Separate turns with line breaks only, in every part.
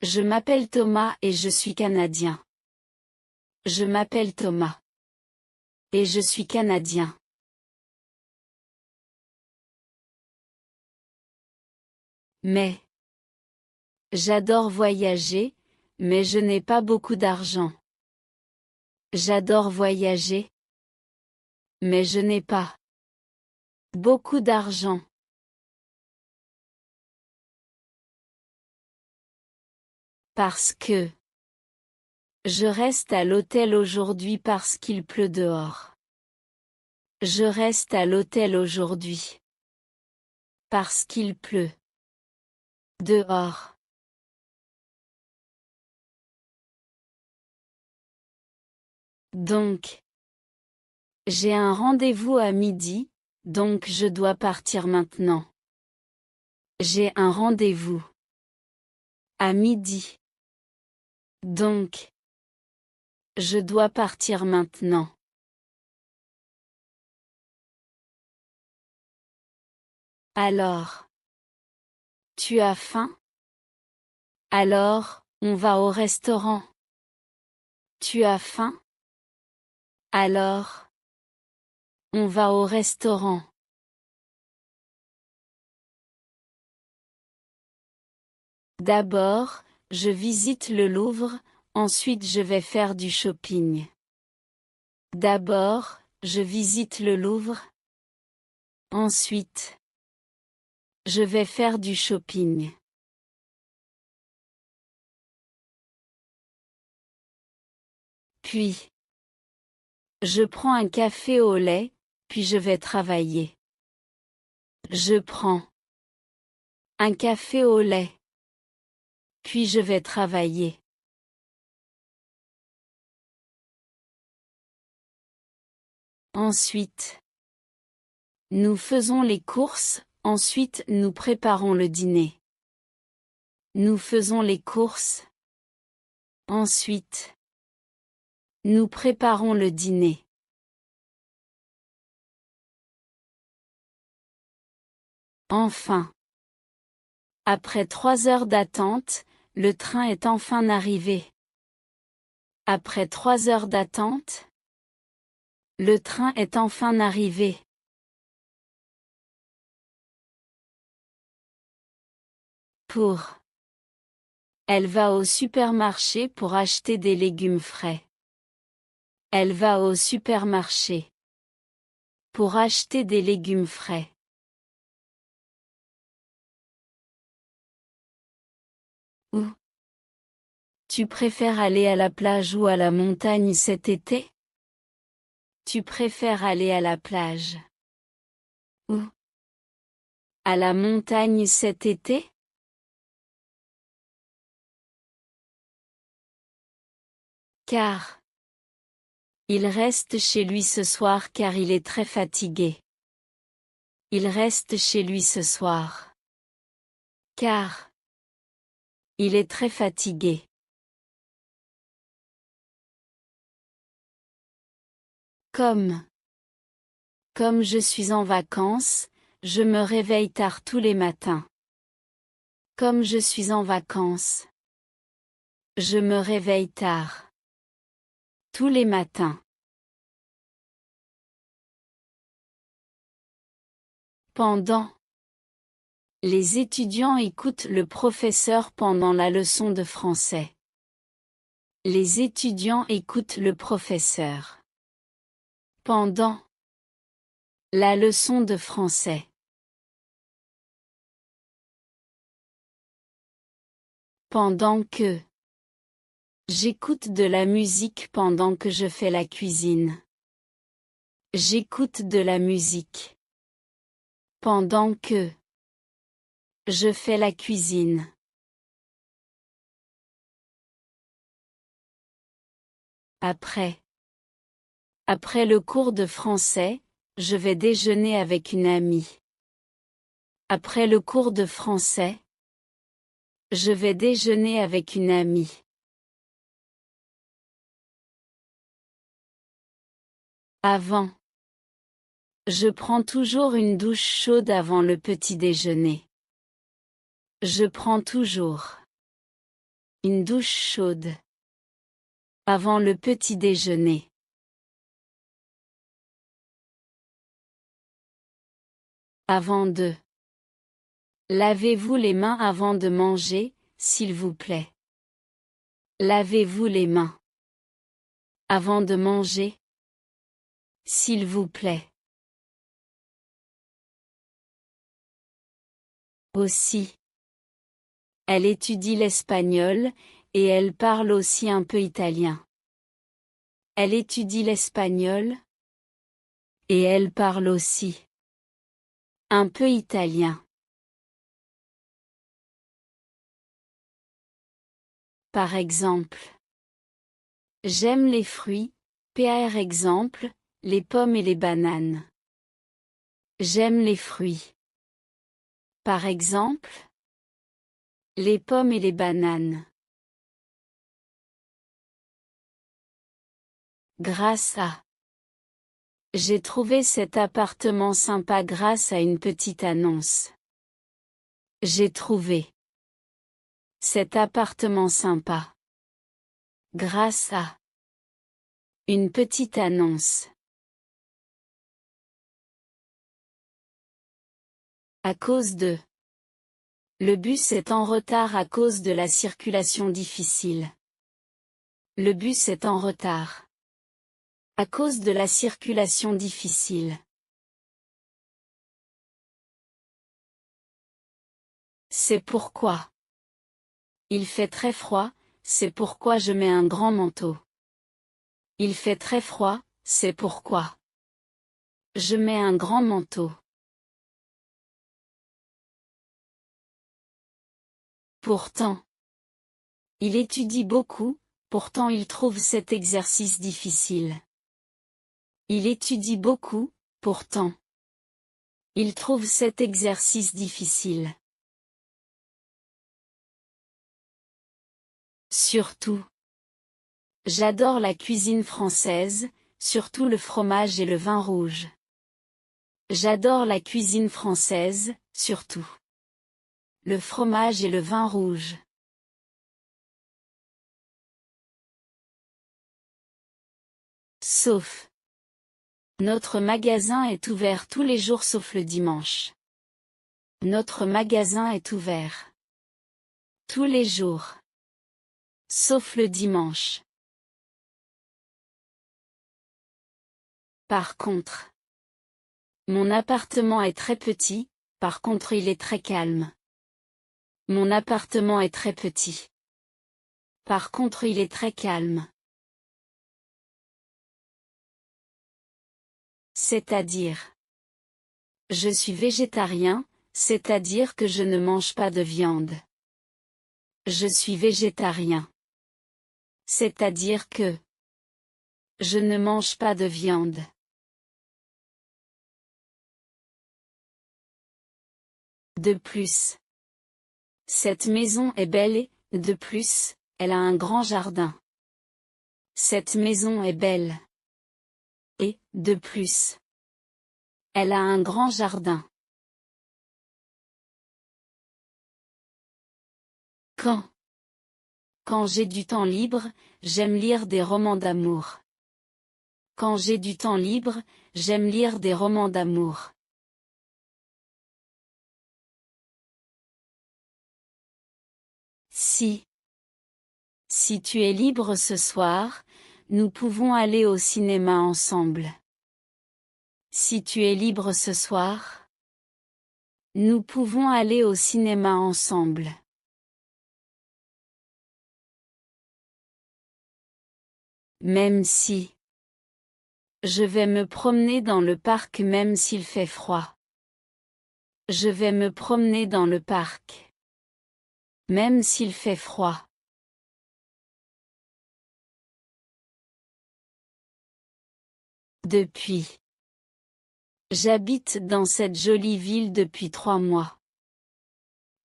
Je m'appelle Thomas et je suis canadien. Je m'appelle Thomas. Et je suis canadien. Mais. J'adore voyager, mais je n'ai pas beaucoup d'argent. J'adore voyager. Mais je n'ai pas beaucoup d'argent. Parce que. Je reste à l'hôtel aujourd'hui parce qu'il pleut dehors. Je reste à l'hôtel aujourd'hui. Parce qu'il pleut. Dehors. Donc. J'ai un rendez-vous à midi, donc je dois partir maintenant. J'ai un rendez-vous. À midi. Donc. Je dois partir maintenant. Alors. Tu as faim? Alors, on va au restaurant. Tu as faim? Alors. On va au restaurant. D'abord, je visite le Louvre, ensuite je vais faire du shopping. D'abord, je visite le Louvre. Ensuite, je vais faire du shopping. Puis, je prends un café au lait, puis je vais travailler. Je prends un café au lait. Puis je vais travailler. Ensuite, nous faisons les courses, ensuite nous préparons le dîner. Nous faisons les courses. Ensuite, nous préparons le dîner. Enfin. Après 3 heures d'attente, le train est enfin arrivé. Après 3 heures d'attente, le train est enfin arrivé. Pour. Elle va au supermarché pour acheter des légumes frais. Elle va au supermarché. Pour acheter des légumes frais. Où? Tu préfères aller à la plage ou à la montagne cet été? Tu préfères aller à la plage. Où? À la montagne cet été? Car. Il reste chez lui ce soir car il est très fatigué. Il reste chez lui ce soir. Car. Il est très fatigué. Comme je suis en vacances, je me réveille tard tous les matins. Comme je suis en vacances. Je me réveille tard. Tous les matins. Pendant. Les étudiants écoutent le professeur pendant la leçon de français. Les étudiants écoutent le professeur. Pendant. La leçon de français. Pendant que. J'écoute de la musique pendant que je fais la cuisine. J'écoute de la musique. Pendant que. Je fais la cuisine. Après. Après le cours de français, je vais déjeuner avec une amie. Après le cours de français, je vais déjeuner avec une amie. Avant. Je prends toujours une douche chaude avant le petit déjeuner. Je prends toujours Une douche chaude. Avant le petit déjeuner. Avant de. Lavez-vous les mains avant de manger, s'il vous plaît. Lavez-vous les mains. Avant de manger. S'il vous plaît. Aussi. Elle étudie l'espagnol, et elle parle aussi un peu italien. Elle étudie l'espagnol, et elle parle aussi un peu italien. Par exemple. J'aime les fruits, par exemple, les pommes et les bananes. J'aime les fruits. Par exemple. Les pommes et les bananes. Grâce à. J'ai trouvé cet appartement sympa grâce à une petite annonce. J'ai trouvé cet appartement sympa grâce à une petite annonce. À cause de. Le bus est en retard à cause de la circulation difficile. Le bus est en retard. À cause de la circulation difficile. C'est pourquoi. Il fait très froid, c'est pourquoi je mets un grand manteau. Il fait très froid, c'est pourquoi. Je mets un grand manteau. Pourtant. Il étudie beaucoup, pourtant il trouve cet exercice difficile. Il étudie beaucoup, pourtant. Il trouve cet exercice difficile. Surtout. J'adore la cuisine française, surtout le fromage et le vin rouge. J'adore la cuisine française, surtout le fromage et le vin rouge. Sauf. Notre magasin est ouvert tous les jours sauf le dimanche. Notre magasin est ouvert tous les jours. Sauf le dimanche. Par contre. Mon appartement est très petit, par contre il est très calme. Mon appartement est très petit. Par contre il est très calme. C'est-à-dire. Je suis végétarien, c'est-à-dire que je ne mange pas de viande. Je suis végétarien. C'est-à-dire que. Je ne mange pas de viande. De plus. Cette maison est belle et, de plus, elle a un grand jardin. Cette maison est belle. Et, de plus. Elle a un grand jardin. Quand. Quand j'ai du temps libre, j'aime lire des romans d'amour. Quand j'ai du temps libre, j'aime lire des romans d'amour. Si. Si tu es libre ce soir, nous pouvons aller au cinéma ensemble. Si tu es libre ce soir, nous pouvons aller au cinéma ensemble. Même si. Je vais me promener dans le parc même s'il fait froid. Je vais me promener dans le parc. Même s'il fait froid. Depuis. J'habite dans cette jolie ville depuis 3 mois.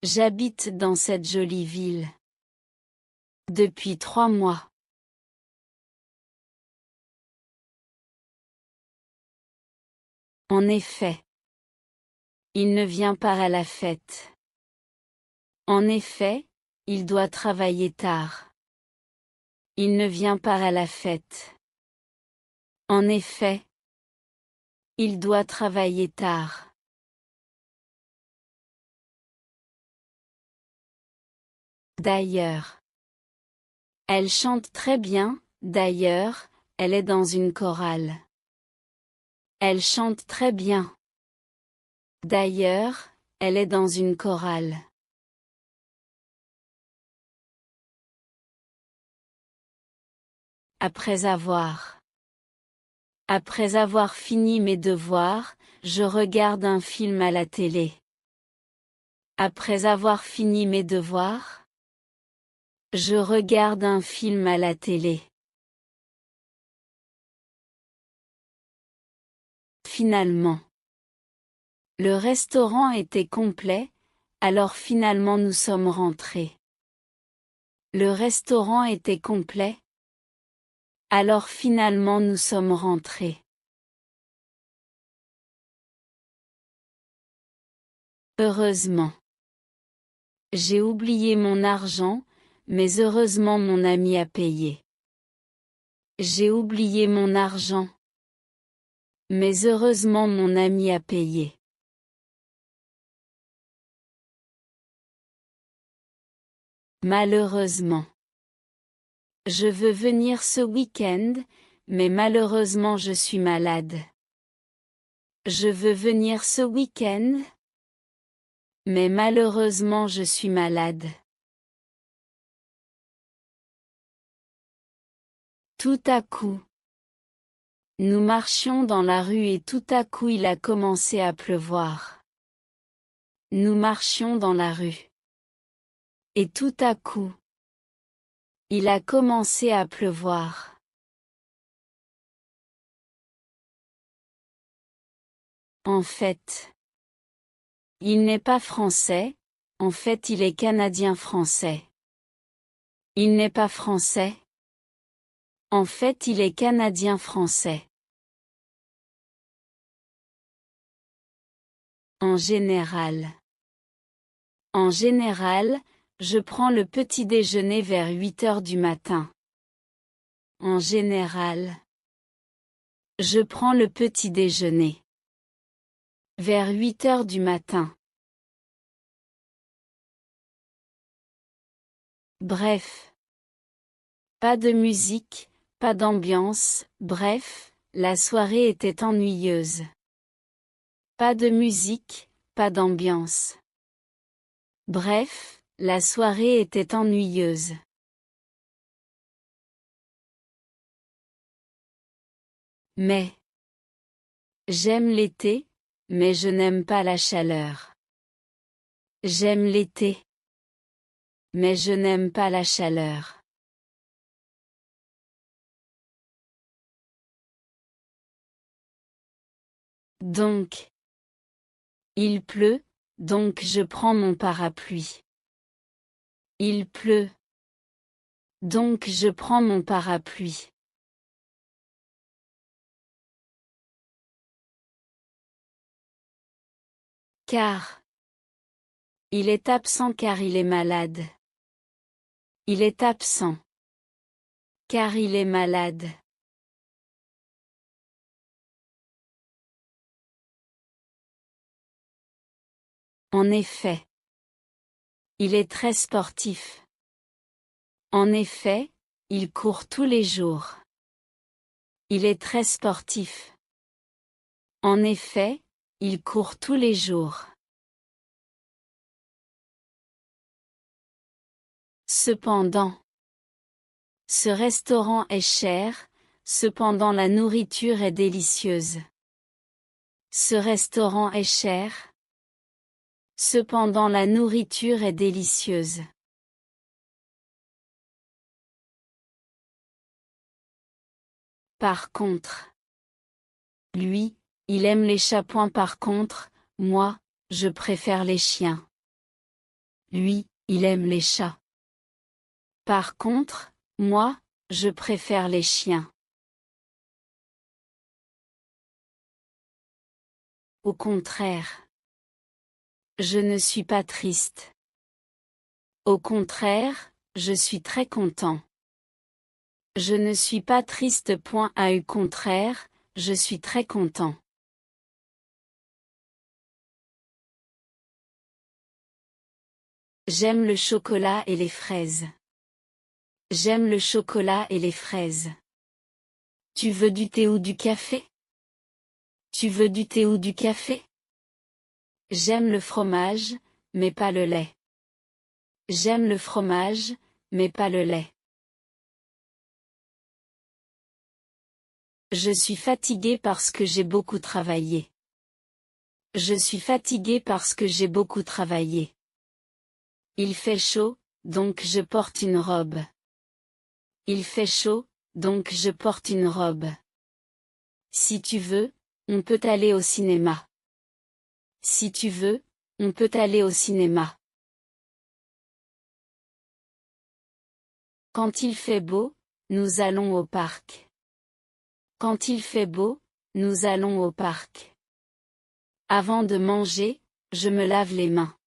J'habite dans cette jolie ville. Depuis 3 mois. En effet. Il ne vient pas à la fête. En effet, il doit travailler tard. Il ne vient pas à la fête. En effet, il doit travailler tard. D'ailleurs. Elle chante très bien, d'ailleurs, elle est dans une chorale. Elle chante très bien. D'ailleurs, elle est dans une chorale. Après avoir fini mes devoirs, je regarde un film à la télé. Après avoir fini mes devoirs, je regarde un film à la télé. Finalement. Le restaurant était complet, alors finalement nous sommes rentrés. Le restaurant était complet. Alors finalement nous sommes rentrés. Heureusement. J'ai oublié mon argent, mais heureusement mon ami a payé. J'ai oublié mon argent. Mais heureusement mon ami a payé. Malheureusement. Je veux venir ce week-end, mais malheureusement je suis malade. Je veux venir ce week-end, mais malheureusement je suis malade. Tout à coup. Nous marchions dans la rue et tout à coup il a commencé à pleuvoir. Nous marchions dans la rue. Et tout à coup, il a commencé à pleuvoir. En fait, il n'est pas français, en fait il est canadien-français. Il n'est pas français. En fait il est canadien-français. En général. En général, je prends le petit déjeuner vers 8 heures du matin. En général. Je prends le petit déjeuner. Vers 8 heures du matin. Bref. Pas de musique, pas d'ambiance, bref, la soirée était ennuyeuse. Pas de musique, pas d'ambiance. Bref, la soirée était ennuyeuse. Mais j'aime l'été, mais je n'aime pas la chaleur. J'aime l'été, mais je n'aime pas la chaleur. Donc, il pleut, donc je prends mon parapluie. Il pleut. Donc je prends mon parapluie. Car il est absent car il est malade. Il est absent. Car il est malade. En effet. Il est très sportif. En effet, il court tous les jours. Il est très sportif. En effet, il court tous les jours. Cependant, ce restaurant est cher, cependant la nourriture est délicieuse. Ce restaurant est cher. Cependant la nourriture est délicieuse. Par contre, lui, il aime les chats. Par contre, moi, je préfère les chiens. Lui, il aime les chats. Par contre, moi, je préfère les chiens. Au contraire. Je ne suis pas triste. Au contraire, je suis très content. Je ne suis pas triste. Au contraire, je suis très content. J'aime le chocolat et les fraises. J'aime le chocolat et les fraises. Tu veux du thé ou du café? Tu veux du thé ou du café? J'aime le fromage, mais pas le lait. J'aime le fromage, mais pas le lait. Je suis fatigué parce que j'ai beaucoup travaillé. Je suis fatigué parce que j'ai beaucoup travaillé. Il fait chaud, donc je porte une robe. Il fait chaud, donc je porte une robe. Si tu veux, on peut aller au cinéma. Si tu veux, on peut aller au cinéma. Quand il fait beau, nous allons au parc. Quand il fait beau, nous allons au parc. Avant de manger, je me lave les mains.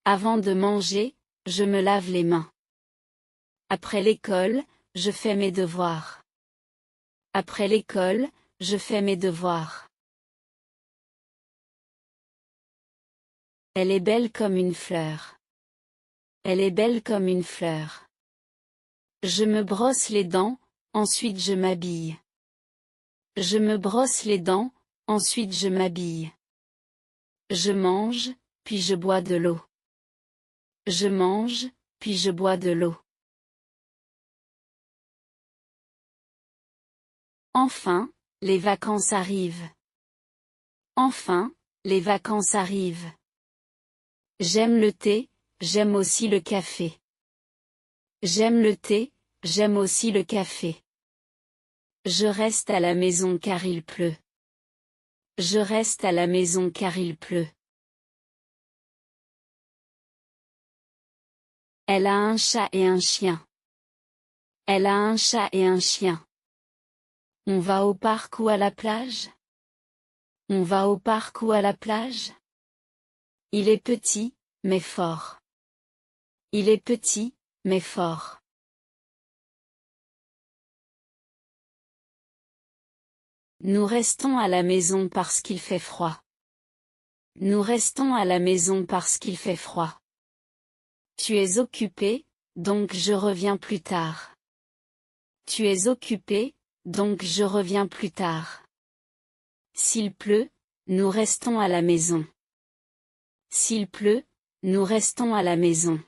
Avant de manger, je me lave les mains. Après l'école, je fais mes devoirs. Après l'école, je fais mes devoirs. Elle est belle comme une fleur. Elle est belle comme une fleur. Je me brosse les dents, ensuite je m'habille. Je me brosse les dents, ensuite je m'habille. Je mange, puis je bois de l'eau. Je mange, puis je bois de l'eau. Enfin, les vacances arrivent. Enfin, les vacances arrivent. J'aime le thé, j'aime aussi le café. J'aime le thé, j'aime aussi le café. Je reste à la maison car il pleut. Je reste à la maison car il pleut. Elle a un chat et un chien. Elle a un chat et un chien. On va au parc ou à la plage? On va au parc ou à la plage? Il est petit, mais fort. Il est petit, mais fort. Nous restons à la maison parce qu'il fait froid. Nous restons à la maison parce qu'il fait froid. Tu es occupé, donc je reviens plus tard. Tu es occupé, donc je reviens plus tard. S'il pleut, nous restons à la maison. S'il pleut, nous restons à la maison.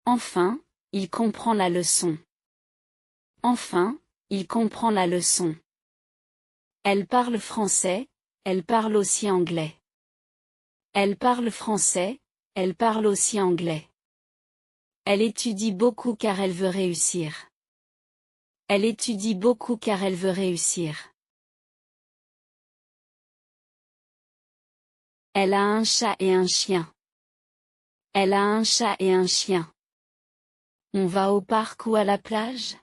Enfin, il comprend la leçon. Enfin, il comprend la leçon. Elle parle français, elle parle aussi anglais. Elle parle français, elle parle aussi anglais. Elle étudie beaucoup car elle veut réussir. Elle étudie beaucoup car elle veut réussir. Elle a un chat et un chien. Elle a un chat et un chien. On va au parc ou à la plage?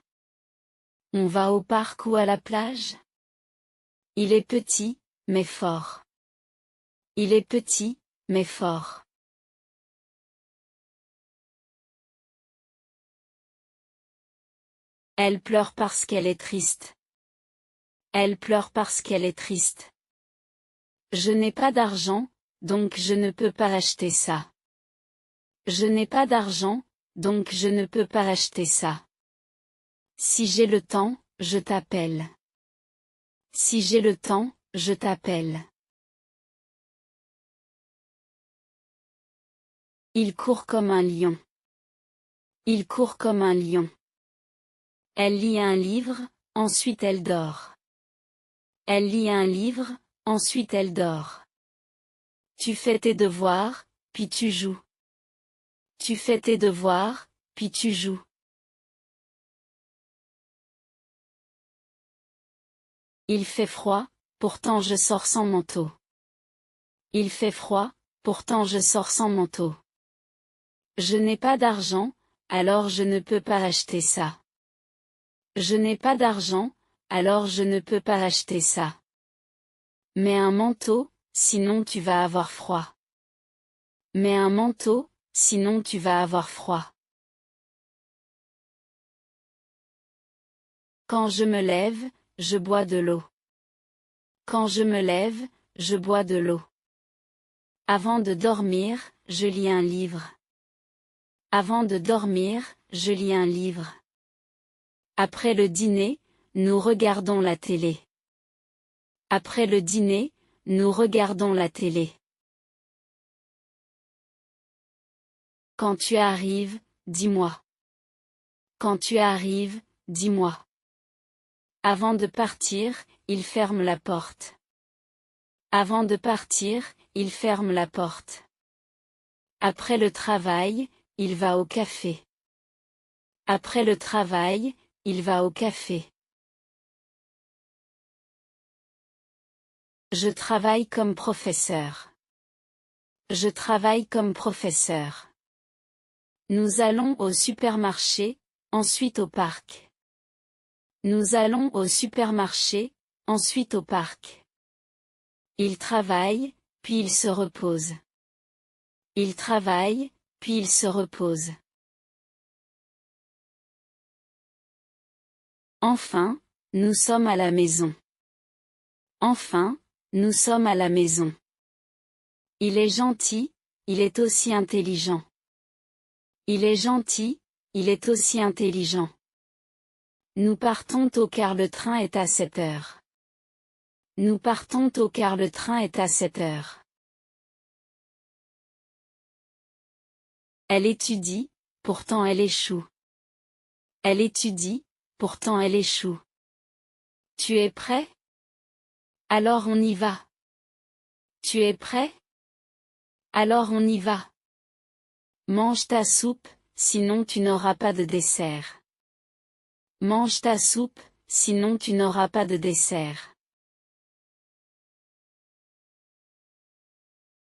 On va au parc ou à la plage? Il est petit, mais fort. Il est petit, mais fort. Elle pleure parce qu'elle est triste. Elle pleure parce qu'elle est triste. Je n'ai pas d'argent, donc je ne peux pas acheter ça. Je n'ai pas d'argent, donc je ne peux pas acheter ça. Si j'ai le temps, je t'appelle. Si j'ai le temps, je t'appelle. Il court comme un lion. Il court comme un lion. Elle lit un livre, ensuite elle dort. Elle lit un livre, ensuite elle dort. Tu fais tes devoirs, puis tu joues. Tu fais tes devoirs, puis tu joues. Il fait froid, pourtant je sors sans manteau. Il fait froid, pourtant je sors sans manteau. Je n'ai pas d'argent, alors je ne peux pas acheter ça. Je n'ai pas d'argent, alors je ne peux pas acheter ça. Mets un manteau, sinon tu vas avoir froid. Mets un manteau, sinon tu vas avoir froid. Quand je me lève, je bois de l'eau. Quand je me lève, je bois de l'eau. Avant de dormir, je lis un livre. Avant de dormir, je lis un livre. Après le dîner, nous regardons la télé. Après le dîner, nous regardons la télé. Quand tu arrives, dis-moi. Quand tu arrives, dis-moi. Avant de partir, il ferme la porte. Avant de partir, il ferme la porte. Après le travail, il va au café. Après le travail, il va au café. Je travaille comme professeur. Je travaille comme professeur. Nous allons au supermarché, ensuite au parc. Nous allons au supermarché, ensuite au parc. Il travaille, puis il se repose. Il travaille, puis il se repose. Enfin, nous sommes à la maison. Enfin, nous sommes à la maison. Il est gentil, il est aussi intelligent. Il est gentil, il est aussi intelligent. Nous partons tôt car le train est à 7 heures. Nous partons tôt car le train est à 7 heures. Elle étudie, pourtant elle échoue. Elle étudie, pourtant elle échoue. Tu es prêt? Alors on y va. Tu es prêt? Alors on y va. Mange ta soupe, sinon tu n'auras pas de dessert. Mange ta soupe, sinon tu n'auras pas de dessert.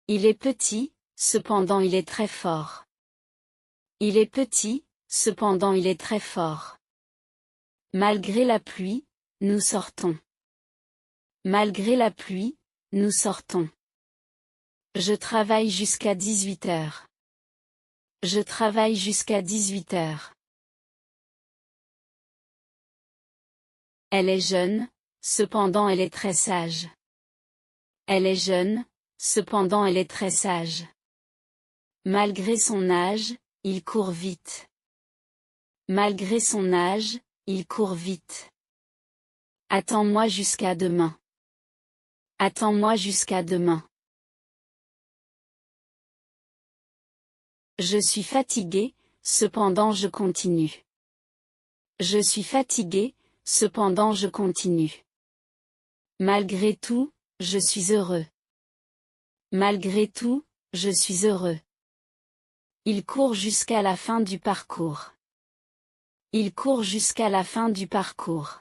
Il est petit, cependant il est très fort. Il est petit, cependant il est très fort. Malgré la pluie, nous sortons. Malgré la pluie, nous sortons. Je travaille jusqu'à 18 heures. Je travaille jusqu'à 18 heures. Elle est jeune, cependant elle est très sage. Elle est jeune, cependant elle est très sage. Malgré son âge, il court vite. Malgré son âge, il court vite. Attends-moi jusqu'à demain. Attends-moi jusqu'à demain. Je suis fatigué, cependant je continue. Je suis fatigué, cependant je continue. Malgré tout, je suis heureux. Malgré tout, je suis heureux. Il court jusqu'à la fin du parcours. Il court jusqu'à la fin du parcours.